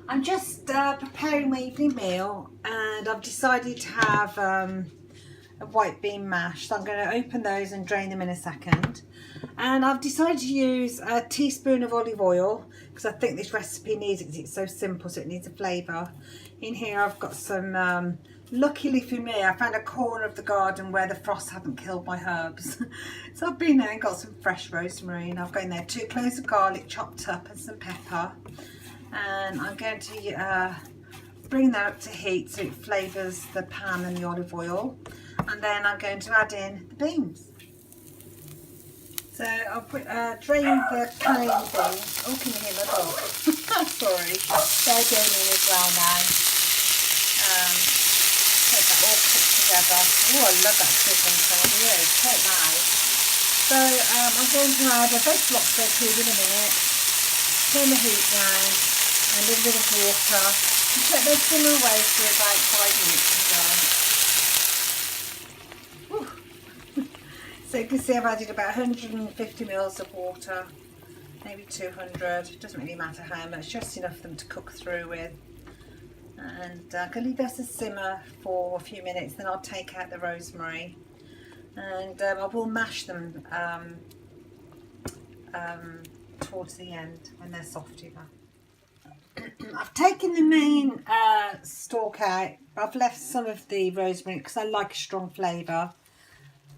I'm just preparing my evening meal, and I've decided to have a white bean mash. So I'm going to open those and drain them in a second. And I've decided to use a teaspoon of olive oil because I think this recipe needs it, because it's so simple, so it needs a flavour. In here I've got some, luckily for me, I found a corner of the garden where the frost hadn't killed my herbs. So I've been there and got some fresh rosemary, and I've got in there 2 cloves of garlic chopped up and some pepper. And I'm going to bring that up to heat so it flavours the pan and the olive oil, and then I'm going to add in the beans. So I'll drain the canneleni beans. Oh, can you hear my dog? Sorry, they're going in as well now. Get that all cooked together. Oh, I love that sizzling sound. Yeah, it's quite nice. So I'm going to add a veg block to cube in a minute. Turn the heat down and a little bit of water. Just let those simmer away for about 5 minutes or so. So you can see I've added about 150 mils of water, maybe 200, it doesn't really matter how much, just enough for them to cook through with. And I'm going to leave this to simmer for a few minutes, then I'll take out the rosemary, and I will mash them towards the end when they're soft enough. I've taken the main stalk out, but I've left some of the rosemary because I like a strong flavour.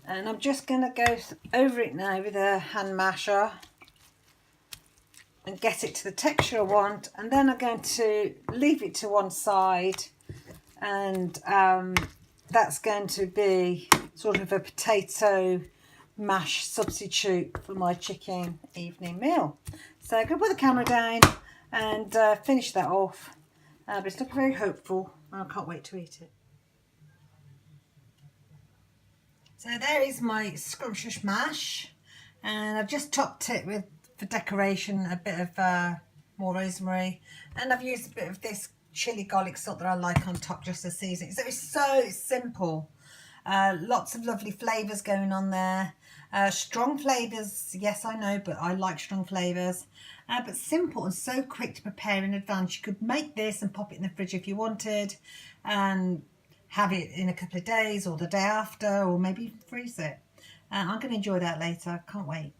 And I'm just going to go over it now with a hand masher and get it to the texture I want. And then I'm going to leave it to one side, and that's going to be sort of a potato mash substitute for my chicken evening meal. So I'm going to put the camera down and finish that off. But it's looking very hopeful, and I can't wait to eat it. So there is my scrumptious mash, and I've just topped it with, for decoration, a bit of more rosemary, and I've used a bit of this chili garlic salt that I like on top just to season it. So it's so simple. Lots of lovely flavours going on there. Strong flavours, yes I know, but I like strong flavours. But simple and so quick to prepare in advance. You could make this and pop it in the fridge if you wanted, and have it in a couple of days or the day after, or maybe freeze it. I'm going to enjoy that later. Can't wait.